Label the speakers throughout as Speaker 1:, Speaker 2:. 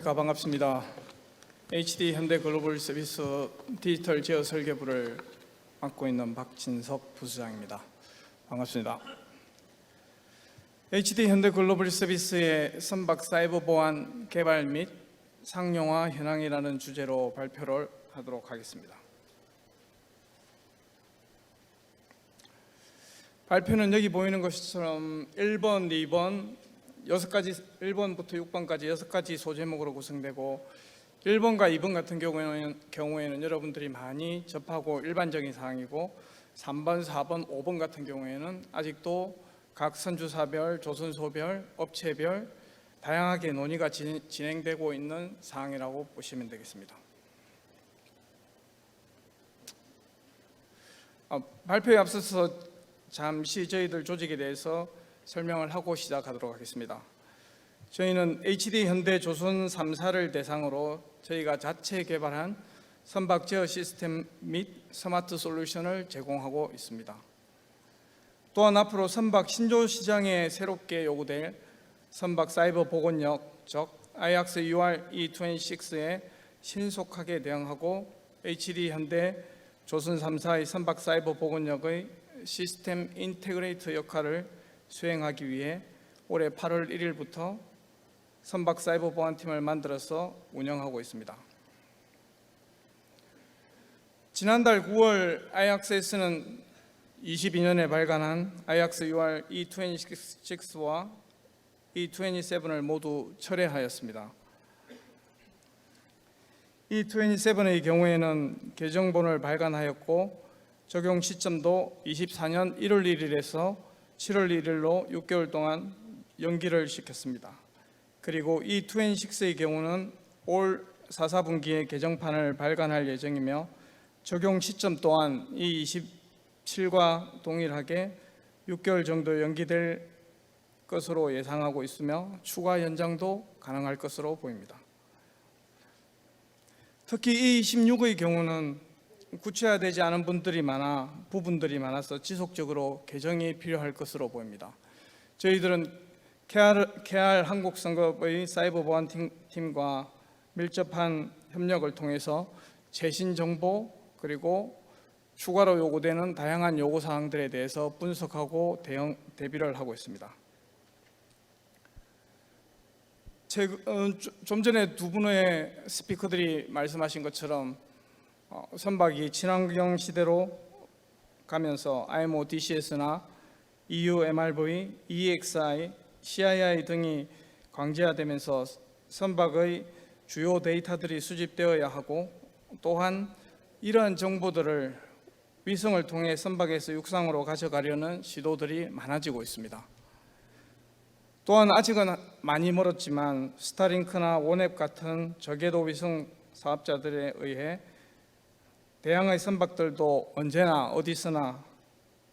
Speaker 1: 안녕하십니까. 반갑습니다. HD 현대 글로벌 서비스 디지털 제어 설계부를 맡고 있는 박진석 부수장입니다. 반갑습니다. HD 현대 글로벌 서비스의 선박 사이버 보안 개발 및 상용화 현황이라는 주제로 발표를 하도록 하겠습니다. 발표는 여기 보이는 것처럼 1번, 2번, 1번부터 6번까지 6가지 소제목으로 구성되고 1번과 2번 같은 경우에는 여러분들이 많이 접하고 일반적인 사항이고 3번, 4번, 5번 같은 경우에는 아직도 각 선주사별, 조선소별, 업체별 다양하게 논의가 진행되고 있는 사항이라고 보시면 되겠습니다. 발표에 앞서서 잠시 저희들 조직에 대해서 설명을 하고 시작하도록 하겠습니다. 저희는 HD 현대 조선 3사를 대상으로 저희가 자체 개발한 선박 제어 시스템 및 스마트 솔루션을 제공하고 있습니다. 또한 앞으로 선박 신조 시장에 새롭게 요구될 선박 사이버 보건력, 즉 아이악스 UR E26에 신속하게 대응하고 HD 현대 조선 3사의 선박 사이버 보건력의 시스템 인테그레이터 역할을 수행하기 위해 올해 8월 1일부터 선박 사이버 보안팀을 만들어서 운영하고 있습니다. 지난달 9월 아이악스에서는 22년에 발간한 아이악스 UR E26와 E27을 모두 철회하였습니다. E27의 경우에는 개정본을 발간하였고 적용 시점도 24년 1월 1일에서 7월 1일로 6개월 동안 연기를 시켰습니다. 그리고 E26의 경우는 올 4분기에 개정판을 발간할 예정이며 적용 시점 또한 E27과 동일하게 6개월 정도 연기될 것으로 예상하고 있으며 추가 연장도 가능할 것으로 보입니다. 특히 E26의 경우는 구체화되지 않은 부분들이 많아서 지속적으로 개정이 필요할 것으로 보입니다. 저희들은 KR 한국성급의 사이버 보안팀과 밀접한 협력을 통해서 최신 정보 그리고 추가로 요구되는 다양한 요구사항들에 대해서 분석하고 대비를 하고 있습니다. 좀 전에 두 분의 스피커들이 말씀하신 것처럼 선박이 친환경 시대로 가면서 IMO DCS나 EU MRV, EEXI, CII 등이 강제화되면서 선박의 주요 데이터들이 수집되어야 하고 또한 이러한 정보들을 위성을 통해 선박에서 육상으로 가져가려는 시도들이 많아지고 있습니다. 또한 아직은 많이 멀었지만 스타링크나 원앱 같은 저궤도 위성 사업자들에 의해 대양의 선박들도 언제나 어디서나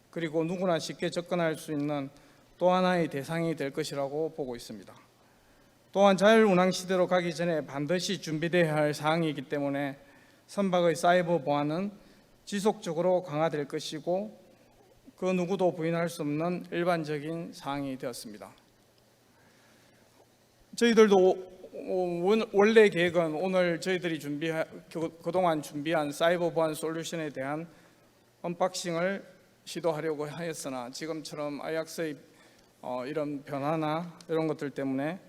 Speaker 1: 그리고 누구나 쉽게 접근할 수 있는 또 하나의 대상이 될 것이라고 보고 있습니다. 또한 자율운항 시대로 가기 전에 반드시 준비되어야 할 사항이기 때문에 선박의 사이버 보안은 지속적으로 강화될 것이고 그 누구도 부인할 수 없는 일반적인 사항이 되었습니다. 저희들도 원래 계획은 오늘 저희들이 그동안 준비한 사이버 보안 솔루션에 대한 언박싱을 시도하려고 하였으나 지금처럼 아이악스의 이런 변화나 이런 것들 때문에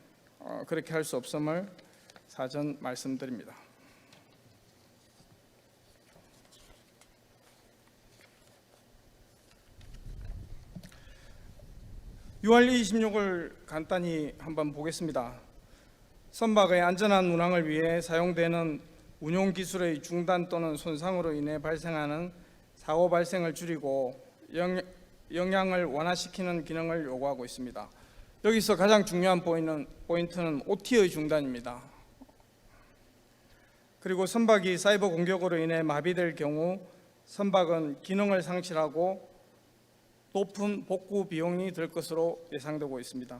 Speaker 1: 그렇게 할 수 없음을 사전 말씀드립니다. UR E26을 간단히 한번 보겠습니다. 선박의 안전한 운항을 위해 사용되는 운용 기술의 중단 또는 손상으로 인해 발생하는 사고 발생을 줄이고 영향을 완화시키는 기능을 요구하고 있습니다. 여기서 가장 중요한 포인트는 OT의 중단입니다. 그리고 선박이 사이버 공격으로 인해 마비될 경우 선박은 기능을 상실하고 높은 복구 비용이 들 것으로 예상되고 있습니다.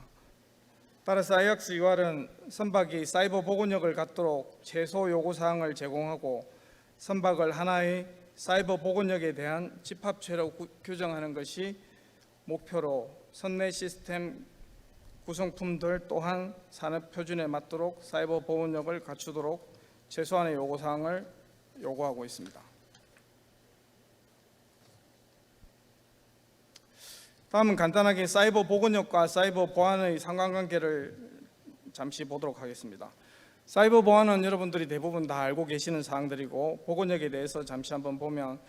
Speaker 1: 따라서 아이악스 UR은 선박이 사이버 보건력을 갖도록 최소 요구사항을 제공하고 선박을 하나의 사이버 보건력에 대한 집합체로 규정하는 것이 목표로 선내 시스템 구성품들 또한 산업 표준에 맞도록 사이버 보건력을 갖추도록 최소한의 요구 사항을 요구하고 있습니다. 다음은 간단하게 사이버 보건력과 사이버 보안의 상관관계를 잠시 보도록 하겠습니다. 사이버 보안은 여러분들이 대부분 다 알고 계시는 사항들이고, 보건력에 대해서 잠시 한번 보면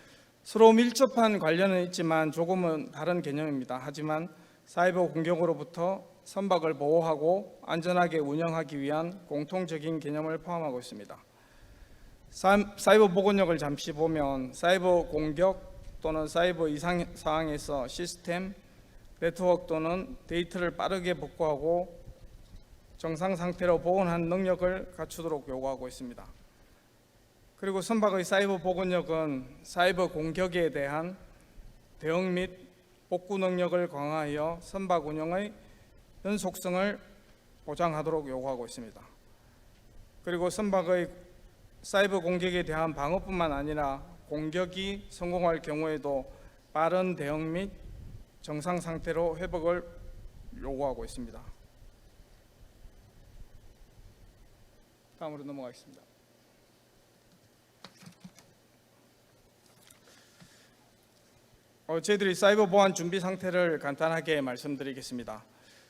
Speaker 1: 서로 밀접한 관련은 있지만 조금은 다른 개념입니다. 하지만 사이버 공격으로부터 선박을 보호하고 안전하게 운영하기 위한 공통적인 개념을 포함하고 있습니다. 사이버 보건력을 잠시 보면 사이버 공격 또는 사이버 이상 상황에서 시스템, 네트워크 또는 데이터를 빠르게 복구하고 정상 상태로 복원한 능력을 갖추도록 요구하고 있습니다. 그리고 선박의 사이버 보건력은 사이버 공격에 대한 대응 및 복구 능력을 강화하여 선박 운영의 연속성을 보장하도록 요구하고 있습니다. 그리고 선박의 사이버 공격에 대한 방어뿐만 아니라 공격이 성공할 경우에도 빠른 대응 및 정상 상태로 회복을 요구하고 있습니다. 다음으로 넘어가겠습니다. 저희들이 사이버 보안 준비 상태를 간단하게 말씀드리겠습니다.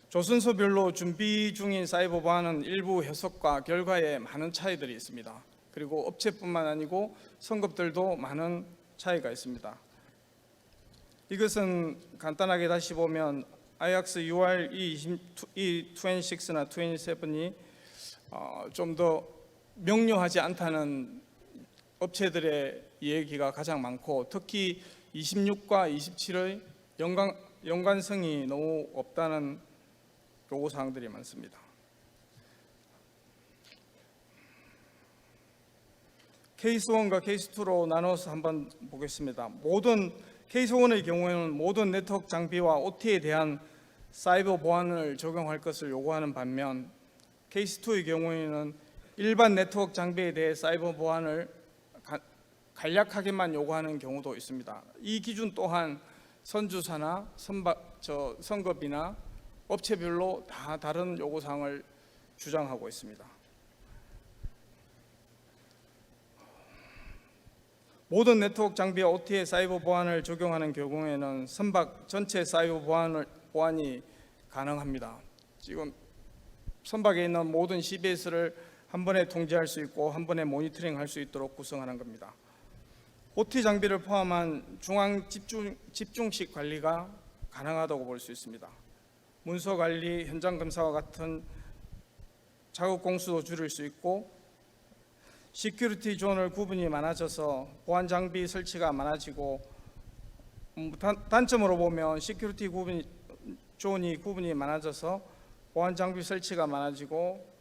Speaker 1: 조선소별로 준비 중인 사이버 보안은 일부 해석과 결과에 많은 차이들이 있습니다. 그리고 업체뿐만 아니고 성급들도 많은 차이가 있습니다. 이것은 간단하게 다시 보면 아이악스 UR E26나 27이 좀 더 명료하지 않다는 업체들의 이야기가 가장 많고, 특히 26과 27의 연관성이 너무 없다는 요구사항들이 많습니다. 케이스 1과 케이스 2로 나눠서 한번 보겠습니다. 케이스 1의 경우에는 모든 네트워크 장비와 OT에 대한 사이버 보안을 적용할 것을 요구하는 반면, 케이스 2의 경우에는 일반 네트워크 장비에 대해 사이버 보안을 간략하게만 요구하는 경우도 있습니다. 이 기준 또한 선주사나 성급이나 업체별로 다 다른 요구사항을 주장하고 있습니다. 모든 네트워크 장비와 OT의 사이버 보안을 적용하는 경우에는 선박 전체 사이버 보안이 가능합니다. 지금 선박에 있는 모든 CBS를 한 번에 통제할 수 있고 한 번에 모니터링할 수 있도록 구성하는 겁니다. OT 장비를 포함한 중앙 집중식 관리가 가능하다고 볼 수 있습니다. 문서 관리, 현장 검사와 같은 작업 공수도 줄일 수 있고, 시큐리티 존을 구분이 많아져서 보안 장비 설치가 많아지고, 단점으로 보면 시큐리티 존이 구분이 많아져서 보안 장비 설치가 많아지고,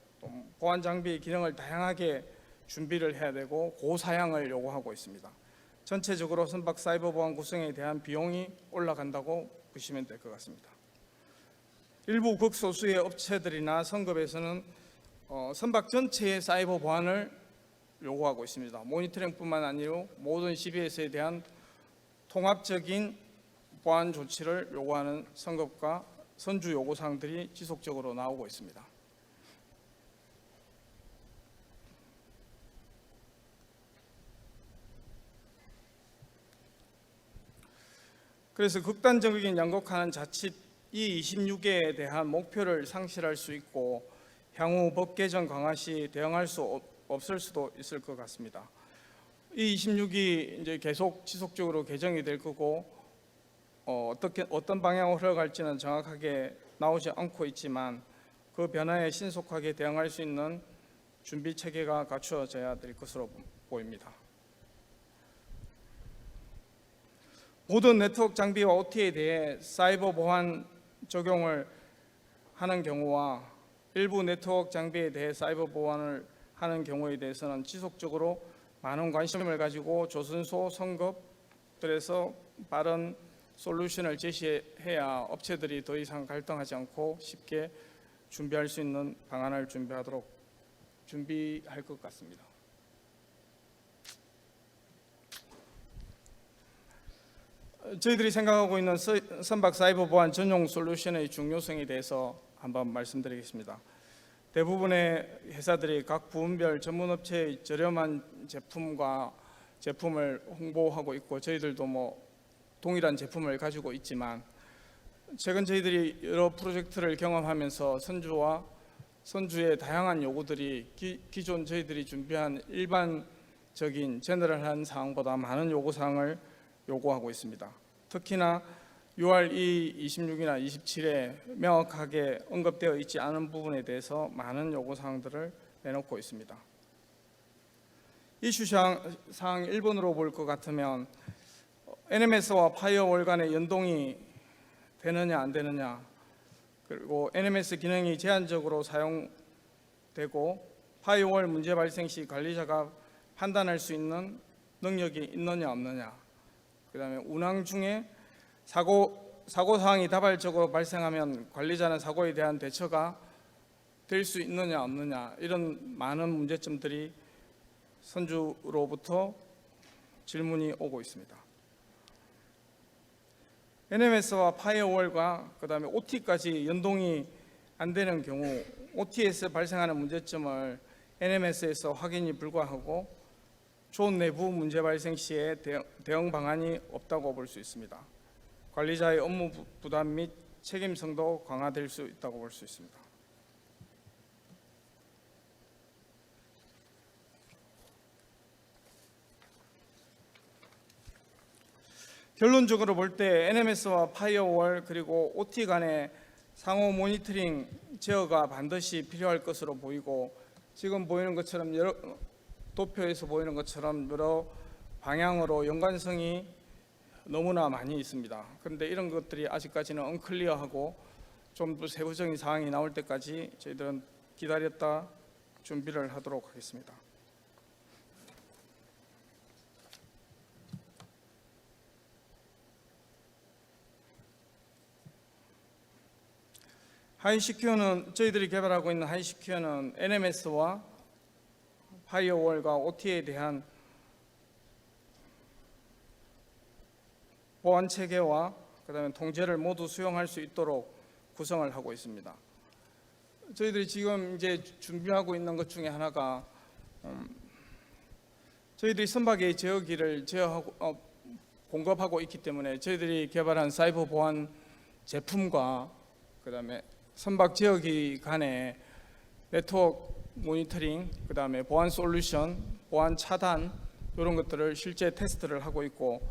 Speaker 1: 보안 장비 기능을 다양하게 준비를 해야 되고 고사양을 요구하고 있습니다. 전체적으로 선박 사이버 보안 구성에 대한 비용이 올라간다고 보시면 될 것 같습니다. 일부 극소수의 업체들이나 성급에서는 선박 전체의 사이버 보안을 요구하고 있습니다. 모니터링뿐만 아니라 모든 CBS에 대한 통합적인 보안 조치를 요구하는 성급과 선주 요구 사항들이 지속적으로 나오고 있습니다. 그래서 극단적인 양극화는 자칫 이 26에 대한 목표를 상실할 수 있고 향후 법 개정 강화 시 대응할 수 없을 수도 있을 것 같습니다. 이 26이 이제 계속 지속적으로 개정이 될 거고 어떤 방향으로 흘러갈지는 정확하게 나오지 않고 있지만 그 변화에 신속하게 대응할 수 있는 준비 체계가 갖추어져야 될 것으로 보입니다. 모든 네트워크 장비와 OT에 대해 사이버 보안 적용을 하는 경우와 일부 네트워크 장비에 대해 사이버 보안을 하는 경우에 대해서는 지속적으로 많은 관심을 가지고 조선소 성급들에서 빠른 솔루션을 제시해야 업체들이 더 이상 갈등하지 않고 쉽게 준비할 수 있는 방안을 준비할 것 같습니다. 저희들이 생각하고 있는 선박 사이버 보안 전용 솔루션의 중요성에 대해서 한번 말씀드리겠습니다. 대부분의 회사들이 각 부문별 전문업체의 저렴한 제품을 홍보하고 있고 저희들도 동일한 제품을 가지고 있지만 최근 저희들이 여러 프로젝트를 경험하면서 선주의 다양한 요구들이 기존 저희들이 준비한 일반적인 제너럴한 사항보다 많은 요구사항을 요구하고 있습니다. 특히나 6월 26이나 27에 명확하게 언급되어 있지 않은 부분에 대해서 많은 요구사항들을 내놓고 있습니다. 이슈사항 1번으로 볼 것 같으면 NMS와 파이어월 간의 연동이 되느냐 안 되느냐, 그리고 NMS 기능이 제한적으로 사용되고 파이어월 문제 발생 시 관리자가 판단할 수 있는 능력이 있느냐 없느냐, 그 다음에 운항 중에 사고사항이 다발적으로 발생하면 관리자는 사고에 대한 대처가 될 수 있느냐 없느냐, 이런 많은 문제점들이 선주로부터 질문이 오고 있습니다. NMS와 파이어월과 그 다음에 OT까지 연동이 안 되는 경우 OT에서 발생하는 문제점을 NMS에서 확인이 불가하고 존 내부 문제 발생 시에 대응 방안이 없다고 볼 수 있습니다. 관리자의 업무 부담 및 책임성도 강화될 수 있다고 볼 수 있습니다. 결론적으로 볼 때 NMS와 파이어월 그리고 OT 간의 상호 모니터링 제어가 반드시 필요할 것으로 보이고, 지금 보이는 것처럼 도표에서 보이는 것처럼 여러 방향으로 연관성이 너무나 많이 있습니다. 그런데 이런 것들이 아직까지는 언클리어하고 좀 더 세부적인 사항이 나올 때까지 저희들은 기다렸다 준비를 하도록 하겠습니다. 저희들이 개발하고 있는 하이시큐어는 NMS와 파이어월과 OT에 대한 보안 체계와 그다음에 통제를 모두 수용할 수 있도록 구성을 하고 있습니다. 저희들이 지금 이제 준비하고 있는 것 중에 하나가 저희들이 선박의 제어기를 공급하고 있기 때문에 저희들이 개발한 사이버 보안 제품과 그다음에 선박 제어기 간의 네트워크 모니터링, 그다음에 보안 솔루션, 보안 차단 이런 것들을 실제 테스트를 하고 있고,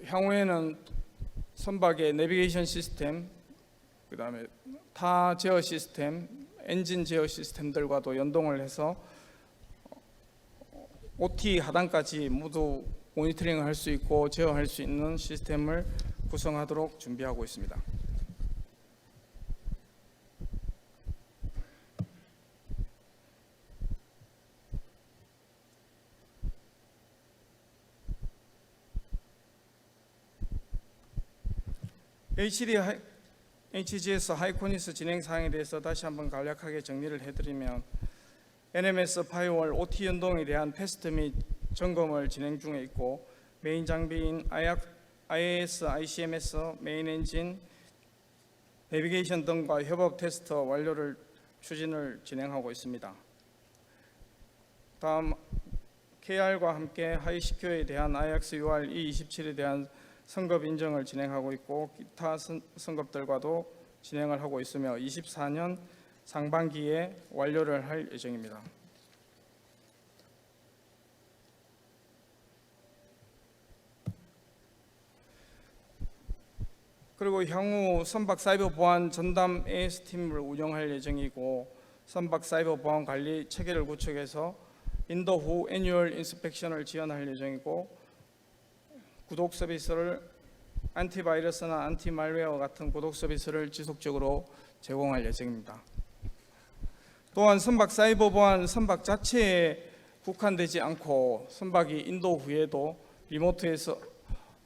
Speaker 1: 향후에는 선박의 내비게이션 시스템, 그다음에 타 제어 시스템, 엔진 제어 시스템들과도 연동을 해서 OT 하단까지 모두 모니터링을 할 수 있고 제어할 수 있는 시스템을 구성하도록 준비하고 있습니다. HGS 하이코니스 진행 사항에 대해서 다시 한번 간략하게 정리를 해드리면, NMS 파이어월 OT 연동에 대한 테스트 및 점검을 진행 중에 있고, 메인 장비인 IAS, ICMS, 메인 엔진, 내비게이션 등과 협업 테스트 완료를 추진을 진행하고 있습니다. 다음 KR과 함께 하이시큐어에 대한 IX UR E27에 대한 성급 인정을 진행하고 있고, 기타 성급들과도 진행을 하고 있으며 24년 상반기에 완료를 할 예정입니다. 그리고 향후 선박 사이버 보안 전담 AS팀을 운영할 예정이고, 선박 사이버 보안 관리 체계를 구축해서 인도 후 애뉴얼 인스펙션을 지원할 예정이고, 구독 서비스를 안티바이러스나 안티말웨어 같은 구독 서비스를 지속적으로 제공할 예정입니다. 또한 선박 사이버 보안 선박 자체에 국한되지 않고 선박이 인도 후에도 리모트에서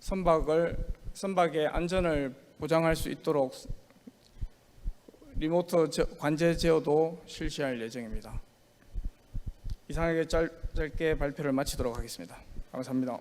Speaker 1: 선박의 안전을 보장할 수 있도록 리모트 관제 제어도 실시할 예정입니다. 이상하게 짧게 발표를 마치도록 하겠습니다. 감사합니다.